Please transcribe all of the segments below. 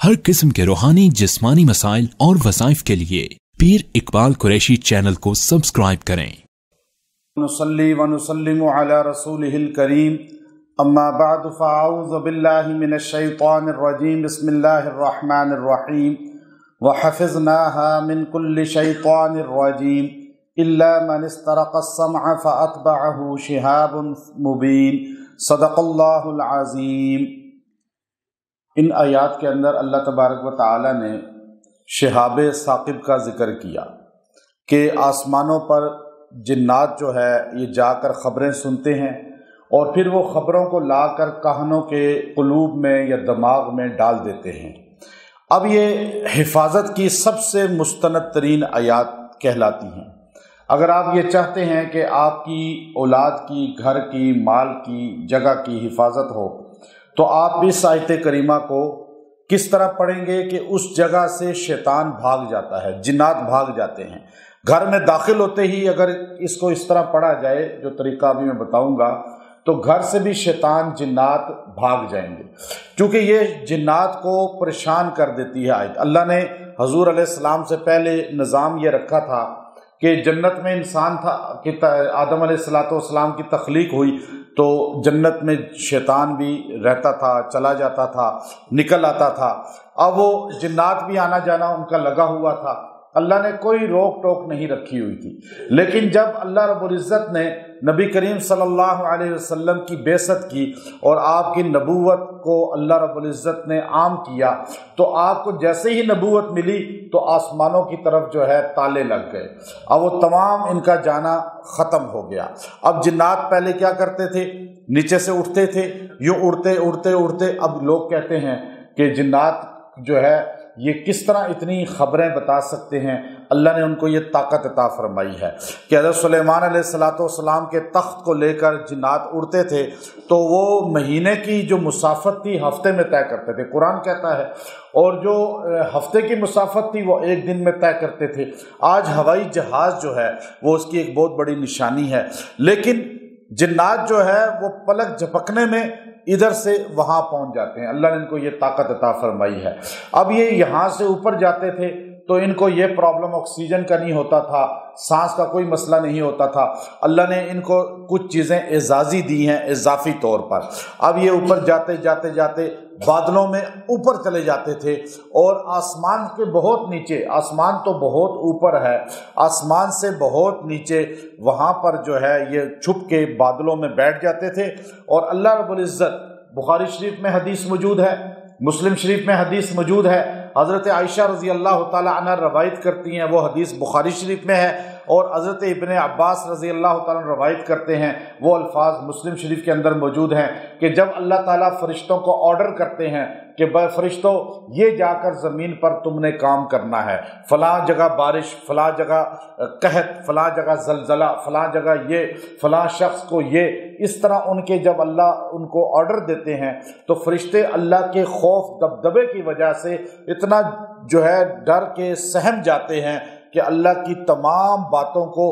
हर किस्म के रूहानी जिस्मानी मसाइल और वज़ाइफ के लिए पीर इकबाल कुरैशी चैनल को सब्सक्राइब करें। नुसल्ली व नुसल्लिमु अला रसूलिहिल करीम, अम्मा बअद फ़अऊज़ु बिल्लाहि मिनश शैतानिर रजीम, बिस्मिल्लाहिर रहमानिर रहीम, व हफ़िज़नाहा मिन कुल्लि शैतानिर रजीम, इल्ला मन इस्तरक़स समअ फ़अतबअहु शिहाबुन मुबीन, सदक़ल्लाहुल अज़ीम। इन आयात के अंदर अल्लाह तबारक व तआला ने शिहाब साक़िब का ज़िक्र किया कि आसमानों पर जिन्नात जो है ये जाकर ख़बरें सुनते हैं और फिर वो ख़बरों को लाकर काहनों के क़ुलूब में या दिमाग में डाल देते हैं। अब ये हिफाजत की सबसे मुस्तनद तरीन आयात कहलाती हैं। अगर आप ये चाहते हैं कि आपकी औलाद की, घर की, माल की, जगह की हिफाजत हो तो आप इस आयत करीमा को किस तरह पढ़ेंगे कि उस जगह से शैतान भाग जाता है, जिन्नात भाग जाते हैं। घर में दाखिल होते ही अगर इसको इस तरह पढ़ा जाए जो तरीका अभी मैं बताऊंगा, तो घर से भी शैतान जिन्नात भाग जाएंगे, क्योंकि ये जिन्नात को परेशान कर देती है आयत। अल्लाह ने हजूर अलैहिस्सलाम से पहले निज़ाम ये रखा था कि जन्नत में इंसान था कि आदम अलैहिस्सलाम की तख्लीक हुई तो जन्नत में शैतान भी रहता था, चला जाता था, निकल आता था। अब वो जिन्नात भी आना जाना उनका लगा हुआ था, अल्लाह ने कोई रोक टोक नहीं रखी हुई थी। लेकिन जब अल्लाह रब्बुल इज़्ज़त ने नबी करीम सल्लल्लाहु अलैहि वसल्लम की बेइज्जत की और आपकी नबूवत को अल्लाह रब्बुल इज़्ज़त ने आम किया, तो आपको जैसे ही नबूवत मिली तो आसमानों की तरफ जो है ताले लग गए। अब वो तमाम इनका जाना ख़त्म हो गया। अब जिन्नात पहले क्या करते थे, नीचे से उठते थे, यूँ उड़ते उड़ते उड़ते। अब लोग कहते हैं कि जिन्नात जो है ये किस तरह इतनी ख़बरें बता सकते हैं। अल्लाह ने उनको ये ताकत अता फरमाई है कि हज़रत सुलेमान अलैहिस्सलाम के तख्त को लेकर जिन्नात उड़ते थे तो वो महीने की जो मुसाफत थी हफ्ते में तय करते थे, कुरान कहता है, और जो हफ्ते की मुसाफत थी वो एक दिन में तय करते थे। आज हवाई जहाज़ जो है वो उसकी एक बहुत बड़ी निशानी है, लेकिन जिन्नात जो है वो पलक झपकने में इधर से वहां पहुंच जाते हैं। अल्लाह ने इनको ये ताकत अता फरमाई है। अब ये यहाँ से ऊपर जाते थे तो इनको ये प्रॉब्लम ऑक्सीजन का नहीं होता था, सांस का कोई मसला नहीं होता था। अल्लाह ने इनको कुछ चीज़ें एजाज़ी दी हैं इजाफी तौर पर। अब ये ऊपर जाते जाते जाते बादलों में ऊपर चले जाते थे और आसमान के बहुत नीचे, आसमान तो बहुत ऊपर है, आसमान से बहुत नीचे वहाँ पर जो है ये छुप के बादलों में बैठ जाते थे। और अल्लाह रब्बुल इज़्ज़त, बुखारी शरीफ में हदीस मौजूद है, मुस्लिम शरीफ में हदीस मौजूद है, हज़रत आयशा रज़ी अल्लाह ताला अन्हा रवायत करती हैं, वो हदीस बुखारी शरीफ में है, और हज़रत इब्ने अब्बास रज़ी अल्लाह ताला रवायत करते हैं, वो अल्फाज मुस्लिम शरीफ के अंदर मौजूद हैं कि जब अल्लाह ताला फ़रिश्तों को ऑर्डर करते हैं कि फ़रिश्तों ये जाकर ज़मीन पर तुमने काम करना है, फ़लाँ जगह बारिश, फ़लाँ जगह कहत, फ़लाँ जगह ज़लज़ला, फ़लाँ जगह ये, फ़लाँ शख्स को ये, इस तरह उनके जब अल्लाह उनको ऑर्डर देते हैं तो फ़रिश्ते अल्लाह के खौफ दबदबे की वजह से इतना जो है डर के सहम जाते हैं कि अल्लाह की तमाम बातों को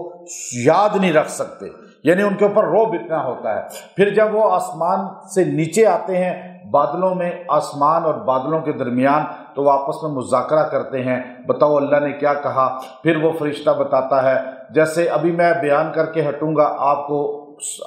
याद नहीं रख सकते, यानी उनके ऊपर रौब इतना होता है। फिर जब वो आसमान से नीचे आते हैं बादलों में, आसमान और बादलों के दरमियान, तो वो आपस में मुज़ाकरा करते हैं, बताओ अल्लाह ने क्या कहा। फिर वो फरिश्ता बताता है, जैसे अभी मैं बयान करके हटूंगा आपको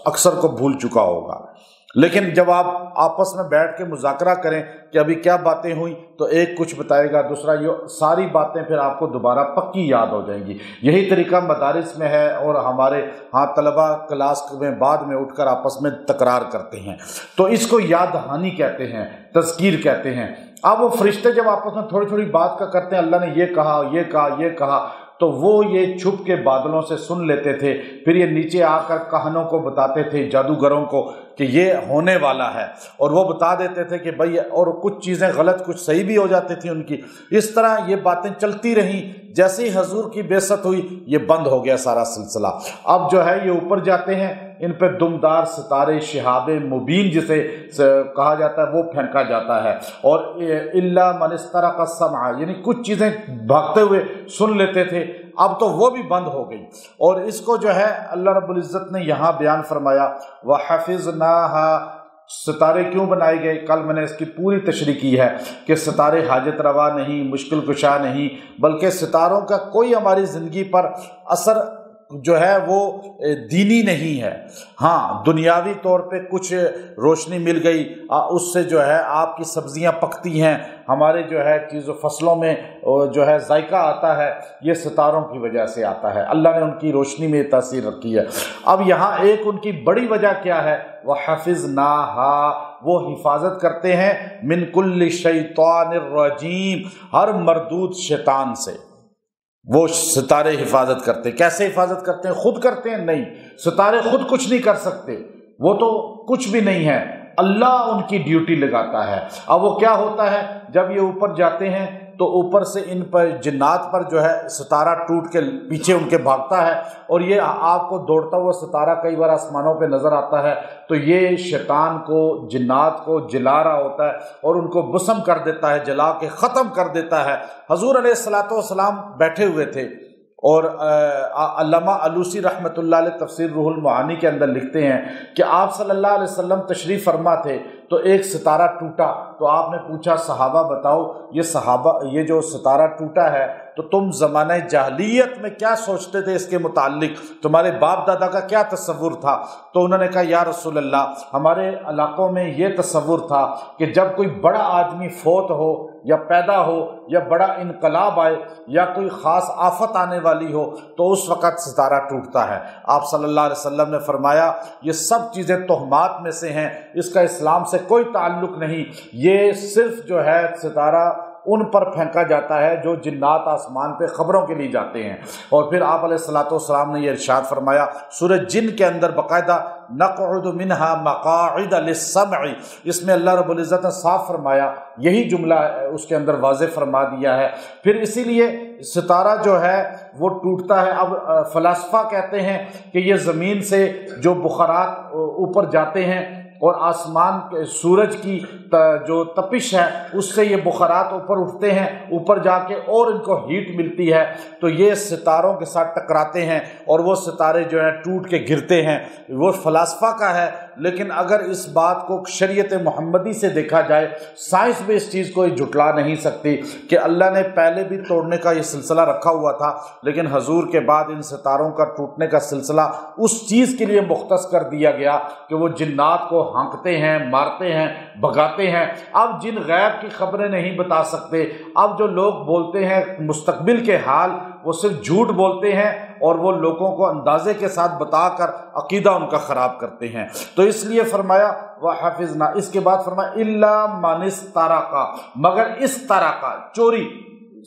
अक्सर को भूल चुका होगा, लेकिन जब आप आपस में बैठ के मुज़ाकरा करें कि अभी क्या बातें हुई, तो एक कुछ बताएगा, दूसरा ये, सारी बातें फिर आपको दोबारा पक्की याद हो जाएंगी। यही तरीका मदारिस में है और हमारे हाँ तलबा क्लास में बाद में उठकर आपस में तकरार करते हैं, तो इसको याद दहानी कहते हैं, तज़कीर कहते हैं। अब वो फरिश्ते जब आपस में थोड़ी थोड़ी बात का करते हैं, अल्लाह ने ये कहा, ये कहा, ये कहा, तो वो ये छुप के बादलों से सुन लेते थे। फिर ये नीचे आकर कहानों को बताते थे, जादूगरों को, कि ये होने वाला है, और वो बता देते थे कि भाई, और कुछ चीज़ें गलत कुछ सही भी हो जाती थी उनकी। इस तरह ये बातें चलती रहीं। जैसे ही हजूर की बेइज्जत हुई ये बंद हो गया सारा सिलसिला। अब जो है ये ऊपर जाते हैं, इन पे दुमदार सितारे, शिहाबे मुबीन जिसे कहा जाता है, वो फेंका जाता है। और इल्ला मन इस्तरक़ समअ, यानी कुछ चीज़ें भागते हुए सुन लेते थे, अब तो वो भी बंद हो गई। और इसको जो है अल्लाह रब्बुल इज़्ज़त ने यहाँ बयान फरमाया, व हफ़िज़नाहा, ستارے کیوں بنائے گئے؟ کل میں نے اس کی پوری تشریح کی ہے کہ ستارے حاجت روا نہیں، مشکل کشا نہیں، بلکہ ستاروں کا کوئی ہماری زندگی پر اثر جو ہے وہ دینی نہیں ہے۔ ہاں دنیاوی طور پہ کچھ روشنی مل گئی، اس سے جو ہے آپ کی سبزیاں پکتی ہیں، ہمارے جو ہے چیزوں فصلوں میں جو ہے ذائقہ آتا ہے، یہ ستاروں کی وجہ سے آتا ہے، اللہ نے ان کی روشنی میں تاثیر رکھی ہے۔ اب یہاں ایک ان کی بڑی وجہ کیا ہے؟ وَحَفِظْنَاهَا، وہ حفاظت کرتے ہیں من کل شیطان الرجیم، ہر مردود شیطان سے وہ ستارے حفاظت کرتے۔ کیسے حفاظت کرتے ہیں؟ خود کرتے ہیں؟ نہیں، ستارے خود کچھ نہیں کر سکتے، وہ تو کچھ بھی نہیں ہے، اللہ ان کی ڈیوٹی لگاتا ہے۔ اب وہ کیا ہوتا ہے جب یہ اوپر جاتے ہیں تو اوپر سے ان پر جنات پر جو ہے ستارہ ٹوٹ کے پیچھے ان کے بھاگتا ہے، اور یہ آپ کو دوڑتا ہوا ستارہ کئی بار آسمانوں پہ نظر آتا ہے، تو یہ شیطان کو جنات کو جلا رہا ہوتا ہے اور ان کو بسم کر دیتا ہے، جلا کے ختم کر دیتا ہے۔ حضور علیہ الصلوۃ والسلام بیٹھے ہوئے تھے، اور علامہ علوسی رحمۃ اللہ علیہ تفسیر روح المعانی کے اندر لکھتے ہیں کہ آپ صلی اللہ علیہ وسلم تشریف فرما تھے تو ایک ستارہ ٹوٹا، تو آپ نے پوچھا صحابہ بتاؤ یہ جو ستارہ ٹوٹا ہے تو تم زمانہ جاہلیت میں کیا سوچتے تھے اس کے متعلق، تمہارے باپ دادا کا کیا تصور تھا؟ تو انہوں نے کہا یا رسول اللہ، ہمارے علاقوں میں یہ تصور تھا کہ جب کوئی بڑا آدمی فوت ہو یا پیدا ہو یا بڑا انقلاب آئے یا کوئی خاص آفت آنے والی ہو تو اس وقت ستارہ ٹوٹتا ہے۔ آپ صلی اللہ علیہ وسلم نے فرمایا یہ سب چیزیں تہمات میں سے ہیں، اس کا اسلام سے کوئی تعلق نہیں، یہ صرف جو ہے ستارہ ان پر پھینکا جاتا ہے جو جنات آسمان پہ خبروں کے لیے جاتے ہیں۔ اور پھر آپ علیہ الصلوۃ والسلام نے یہ ارشاد فرمایا سورہ جن کے اندر باقاعدہ نقعد منہا مقاعد للسمع، اس میں اللہ رب العزت نے صاف فرمایا، یہی جملہ اس کے اندر واضح فرما دیا ہے۔ پھر اسی لیے ستارہ جو ہے وہ ٹوٹتا ہے۔ اب فلاسفہ کہتے ہیں کہ یہ زمین سے جو بخارات اوپر جاتے ہیں اور آسمان کے سورج کی جو تپش ہے اس سے یہ بخارات اوپر اٹھتے ہیں، اوپر جا کے اور ان کو ہیٹ ملتی ہے تو یہ ستاروں کے ساتھ ٹکراتے ہیں اور وہ ستارے جو ہیں ٹوٹ کے گرتے ہیں۔ وہ فلاسفہ کا ہے، لیکن اگر اس بات کو شریعت محمدی سے دیکھا جائے، سائنس بھی اس چیز کو جھٹلا نہیں سکتی کہ اللہ نے پہلے بھی توڑنے کا یہ سلسلہ رکھا ہوا تھا، لیکن حضور کے بعد ان ستاروں کا ٹوٹنے کا سلسلہ اس چیز کے لیے مختص کر دیا گیا کہ وہ جنات کو ہانکتے ہیں، مارتے ہیں، بھگاتے ہیں۔ اب جن غیب کی خبریں نہیں بتا سکتے، اب جو لوگ بولتے ہیں مستقبل کے حال، وہ صرف جھوٹ بولتے ہیں اور وہ لوگوں کو اندازے کے ساتھ بتا کر عقیدہ ان کا خراب کرتے ہیں۔ تو اس لیے فرمایا وَحَفِظْنَا، اس کے بعد فرمایا إِلَّا مَنِ اسْتَرَقَ، مگر اس طرح کا چوری،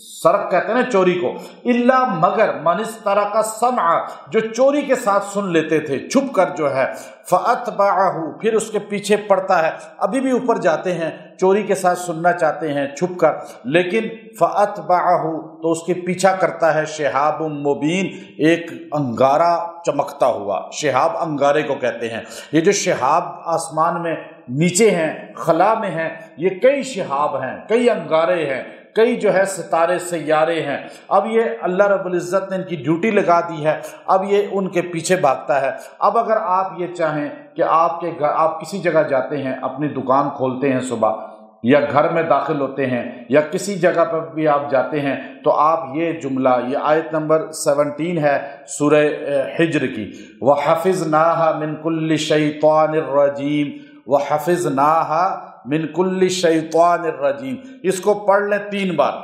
سرق کہتے ہیں نا چوری کو، الا مگر من استرق السمع، جو چوری کے ساتھ سن لیتے تھے چھپ کر جو ہے، فاتبعه، پھر اس کے پیچھے پڑتا ہے، ابھی بھی اوپر جاتے ہیں چوری کے ساتھ سننا چاہتے ہیں چھپ کر، لیکن فاتبعه، تو اس کے پیچھا کرتا ہے شہاب مبین، ایک انگارہ چمکتا ہوا، شہاب انگارے کو کہتے ہیں۔ یہ جو شہاب آسمان میں نیچے ہیں، خلا میں ہیں، یہ کئی شہاب ہیں، کئی انگارے ہیں، کئی جو ہے ستارے سیارے ہیں۔ اب یہ اللہ رب العزت نے ان کی ڈیوٹی لگا دی ہے، اب یہ ان کے پیچھے بھاگتا ہے۔ اب اگر آپ یہ چاہیں کہ آپ کسی جگہ جاتے ہیں، اپنی دکان کھولتے ہیں صبح، یا گھر میں داخل ہوتے ہیں، یا کسی جگہ پر بھی آپ جاتے ہیں، تو آپ یہ جملہ، یہ آیت نمبر 17 ہے سورہ حجر کی، وَحَفِظْنَاهَا مِن كُلِّ شَيْطَانٍ الرَّجِيمٍ، وَحَفِظْنَاهَا من کل شیطان الرجیم، اس کو پڑھ لیں 3 بار،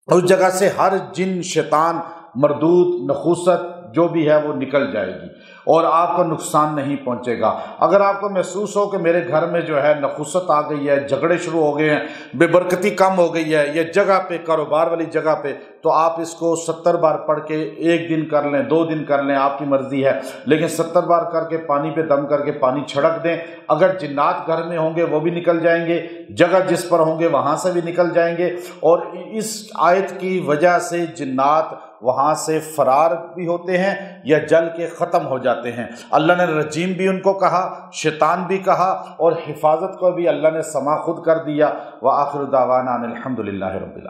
اس جگہ سے ہر جن، شیطان، مردود، نخوست جو بھی ہے وہ نکل جائے گی اور آپ کو نقصان نہیں پہنچے گا۔ اگر آپ کو محسوس ہو کہ میرے گھر میں جو ہے نخوست آ گئی ہے، جھگڑے شروع ہو گئے ہیں، بے برکتی کم ہو گئی ہے، یہ جگہ پہ، کاروبار والی جگہ پہ، تو آپ اس کو 70 بار پڑھ کے 1 دن کر لیں، 2 دن کر لیں، آپ کی مرضی ہے، لیکن 70 بار کر کے پانی پہ دم کر کے پانی چھڑک دیں۔ اگر جنات گھر میں ہوں گے وہ بھی نکل جائیں گے، جگہ جس پر ہوں گے وہاں سے بھی نکل جائیں گے، اور اس آیت کی وجہ سے جنات وہاں سے فرار بھی ہوتے ہیں یا جل کے ختم ہو جاتے ہیں۔ اللہ نے رجیم بھی ان کو کہا، شیطان بھی کہا، اور حفاظت کو بھی اللہ نے سما خود کر دیا۔ وآخر دعوانا ان الحمد للہ رب العالمین۔